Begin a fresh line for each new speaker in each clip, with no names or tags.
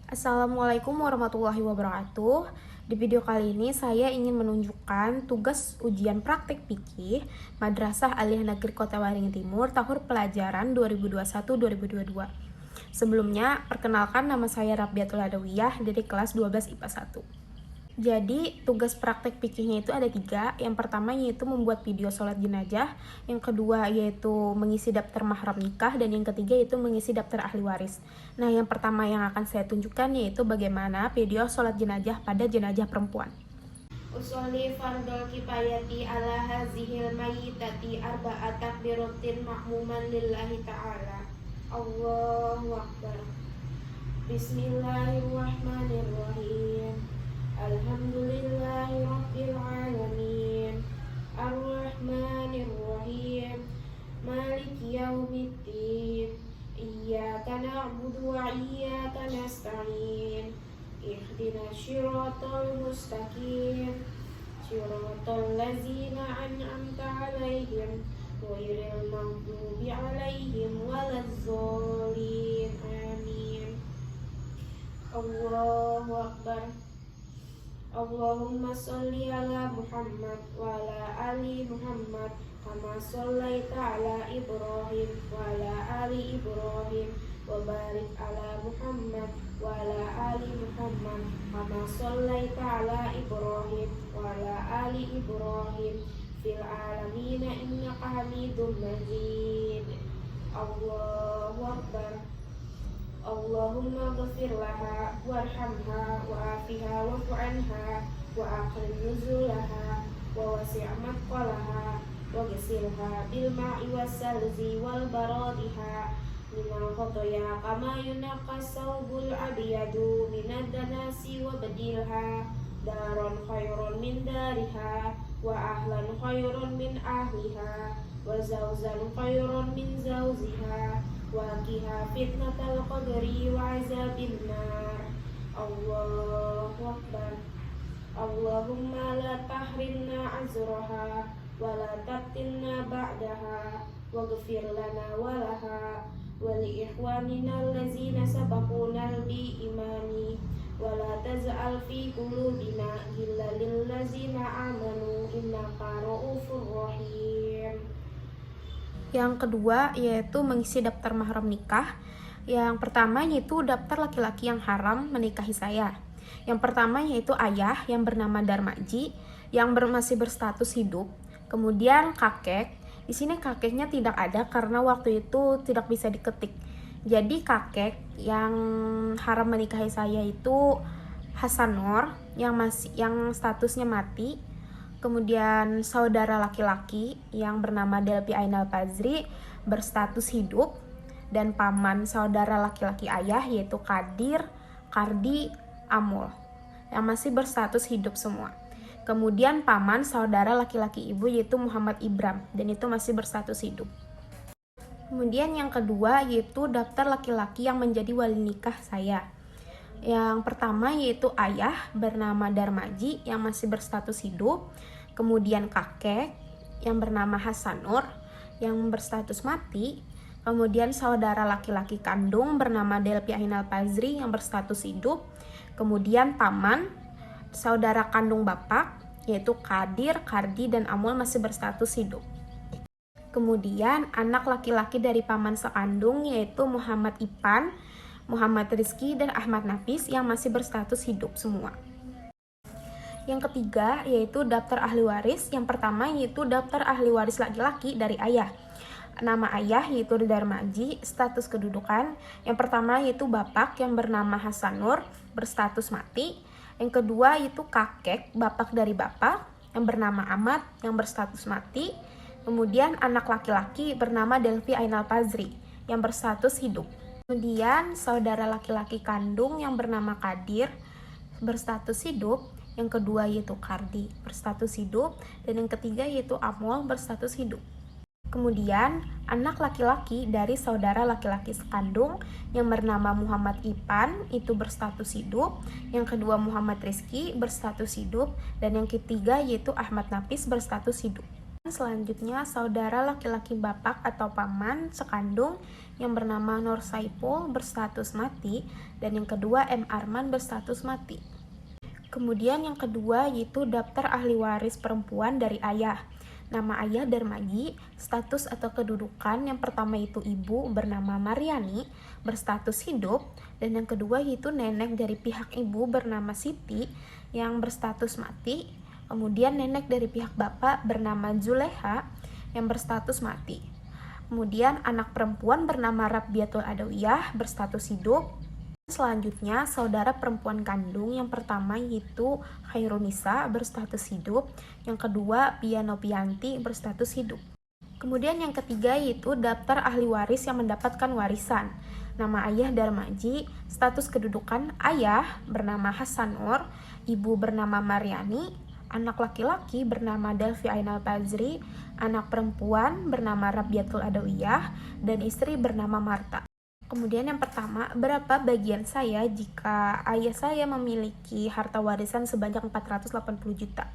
Assalamualaikum warahmatullahi wabarakatuh. Di video kali ini saya ingin menunjukkan tugas ujian praktik fikih Madrasah Aliyah Negeri Kota Waringin Timur tahun pelajaran 2021-2022. Sebelumnya, perkenalkan nama saya Rabiatul Adawiyah dari kelas 12 IPA 1. Jadi, tugas praktek fikihnya itu ada 3. Yang pertama yaitu membuat video sholat jenazah, yang kedua yaitu mengisi daftar mahram nikah, dan yang ketiga yaitu mengisi daftar ahli waris. Nah, yang pertama yang akan saya tunjukkan yaitu bagaimana video sholat jenazah pada jenazah perempuan.
Usolli fardol kifayati ala hazihil mayyitati arba'at takbiratin ma'muman lillahi ta'ala. Allahu Akbar. Bismillahirrahmanirrahim. Alhamdulillahi Rabbil Alamin. Ar-Rahmanir-Rahim. Maliki yaumiddin. Iyyaka na'budu wa iyyaka nasta'in. Ihdinas siratal mustaqim. Siratal ladzina an'amta 'alaihim ghairil maghdubi 'alaihim waladdallin. Amin. Allahu Akbar. Allahumma sholli ala Muhammad wa ala ali Muhammad kama shallaita ala Ibrahim wa ala ali Ibrahim wa barik ala Muhammad wa ala ali Muhammad kama shallaita ala Ibrahim wa ala ali Ibrahim fil alamin innaka Hamidum Majid. Allahu Akbar. Allahumma ghafir laha warhamha wa'afiha wa'fu anha wa aqim nuzulaha wa wasi' madqalaha wa ghasilha bil ma'i wassalzi wal baradiha minal khotoya kama yunaqas sawbul abiyadu minad danasi wa badilha daron khairun min dariha wa ahlan khairun min ahliha wa zawzan khairun min zawziha waqiha fitnatal qabri wa azabin nar. Allahu Akbar. Allahumma la tahrimna azraha wa la taftinna ba'daha waghfir lana wa laha wa li ikhwanina allazina sabaquna bil imani wa la taj'al fi qulubina ghillan lil ladzina amanu innaka ra'ufur rahim.
Yang kedua yaitu mengisi daftar mahram nikah. Yang pertama yaitu daftar laki-laki yang haram menikahi saya. Yang pertama yaitu ayah yang bernama Darmaji yang masih berstatus hidup. Kemudian kakek. Di sini kakeknya tidak ada karena waktu itu tidak bisa diketik. Jadi kakek yang haram menikahi saya itu Hasan Nur yang statusnya mati. Kemudian saudara laki-laki yang bernama Delpi Ainal Pazri berstatus hidup, dan paman saudara laki-laki ayah yaitu Kadir, Kardi, Amul yang masih berstatus hidup semua. Kemudian paman saudara laki-laki ibu yaitu Muhammad Ibram, dan itu masih berstatus hidup. Kemudian yang kedua yaitu daftar laki-laki yang menjadi wali nikah saya. Yang pertama yaitu ayah bernama Darmaji yang masih berstatus hidup, kemudian kakek yang bernama Hasan Nur yang berstatus mati, kemudian saudara laki-laki kandung bernama Delpi Ainal Pazri yang berstatus hidup, kemudian paman saudara kandung bapak yaitu Kadir, Kardi, dan Amul masih berstatus hidup. Kemudian anak laki-laki dari paman sekandung yaitu Muhammad Ipan, Muhammad Rizki, dan Ahmad Nafis yang masih berstatus hidup semua. Yang ketiga yaitu daftar ahli waris. Yang pertama yaitu daftar ahli waris laki-laki dari ayah. Nama ayah yaitu Darmaji, status kedudukan. Yang pertama yaitu bapak yang bernama Hasan Nur, berstatus mati. Yang kedua yaitu kakek, bapak dari bapak yang bernama Ahmad yang berstatus mati. Kemudian anak laki-laki bernama Delvi Ainal Pazri yang berstatus hidup. Kemudian saudara laki-laki kandung yang bernama Kadir berstatus hidup, yang kedua yaitu Kardi berstatus hidup, dan yang ketiga yaitu Amul berstatus hidup. Kemudian anak laki-laki dari saudara laki-laki sekandung yang bernama Muhammad Ipan itu berstatus hidup, yang kedua Muhammad Rizki berstatus hidup, dan yang ketiga yaitu Ahmad Nafis berstatus hidup. Selanjutnya, saudara laki-laki bapak atau paman sekandung yang bernama Nur Saipul berstatus mati, dan yang kedua M. Arman berstatus mati. Kemudian yang kedua yaitu daftar ahli waris perempuan dari ayah. Nama ayah Darmaji, status atau kedudukan yang pertama itu ibu bernama Mariani berstatus hidup, dan yang kedua yaitu nenek dari pihak ibu bernama Siti yang berstatus mati. Kemudian nenek dari pihak bapak bernama Zuleha yang berstatus mati. Kemudian anak perempuan bernama Rabiatul Adawiyah berstatus hidup. Selanjutnya saudara perempuan kandung yang pertama yaitu Khairunisa berstatus hidup, yang kedua Pia Nopianti berstatus hidup. Kemudian yang ketiga yaitu daftar ahli waris yang mendapatkan warisan. Nama ayah Darmaji, status kedudukan ayah bernama Hasan Nur, ibu bernama Mariani, anak laki-laki bernama Delvi Ainal Tazri, anak perempuan bernama Rabiatul Adawiyah, dan istri bernama Marta. Kemudian yang pertama, berapa bagian saya jika ayah saya memiliki harta warisan sebanyak 480 juta?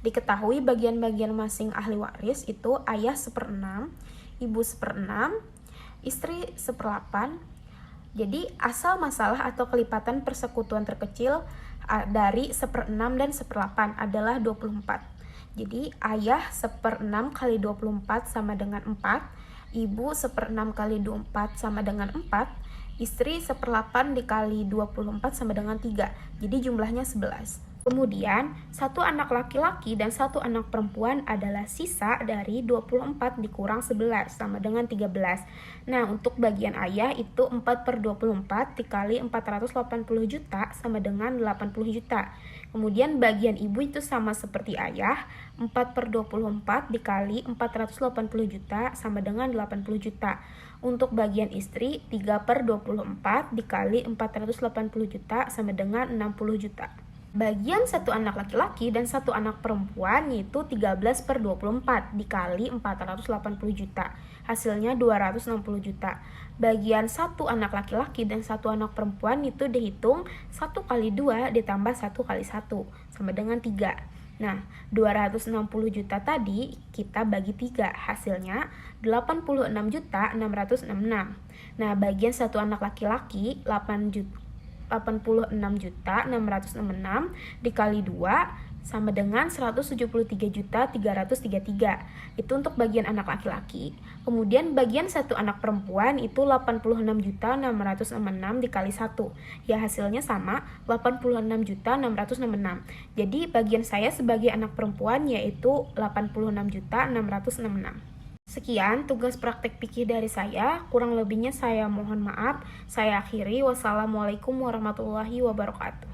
Diketahui bagian-bagian masing ahli waris itu ayah 1/6, ibu 1/6, istri 1/8. Jadi asal masalah atau kelipatan persekutuan terkecil dari 1/6 dan 1/8 adalah 24. Jadi ayah 1/6 kali 24 sama dengan 4, ibu 1/6 kali 24 sama dengan 4, istri 1/8 dikali 24 sama dengan 3. Jadi jumlahnya 11. Kemudian, satu anak laki-laki dan satu anak perempuan adalah sisa dari 24 dikurang 11 sama dengan 13. Nah, untuk bagian ayah itu 4/24 dikali 480 juta sama dengan 80 juta. Kemudian bagian ibu itu sama seperti ayah, 4/24 dikali 480 juta sama dengan 80 juta. Untuk bagian istri, 3/24 dikali 480 juta sama dengan 60 juta. Bagian satu anak laki-laki dan satu anak perempuan yaitu 13/24 dikali 480 juta. Hasilnya 260 juta. Bagian satu anak laki-laki dan satu anak perempuan itu dihitung 1 kali 2 ditambah 1 kali 1 sama dengan 3. Nah, 260 juta tadi kita bagi 3, hasilnya 86.666. Nah, bagian satu anak laki-laki 86.666 dikali 2 sama dengan 173.333. Itu untuk bagian anak laki-laki. Kemudian bagian satu anak perempuan itu 86.666 dikali 1. Ya, hasilnya sama, 86.666. Jadi bagian saya sebagai anak perempuan yaitu 86.666. Sekian tugas praktek fikih dari saya, kurang lebihnya saya mohon maaf. Saya akhiri, wassalamualaikum warahmatullahi wabarakatuh.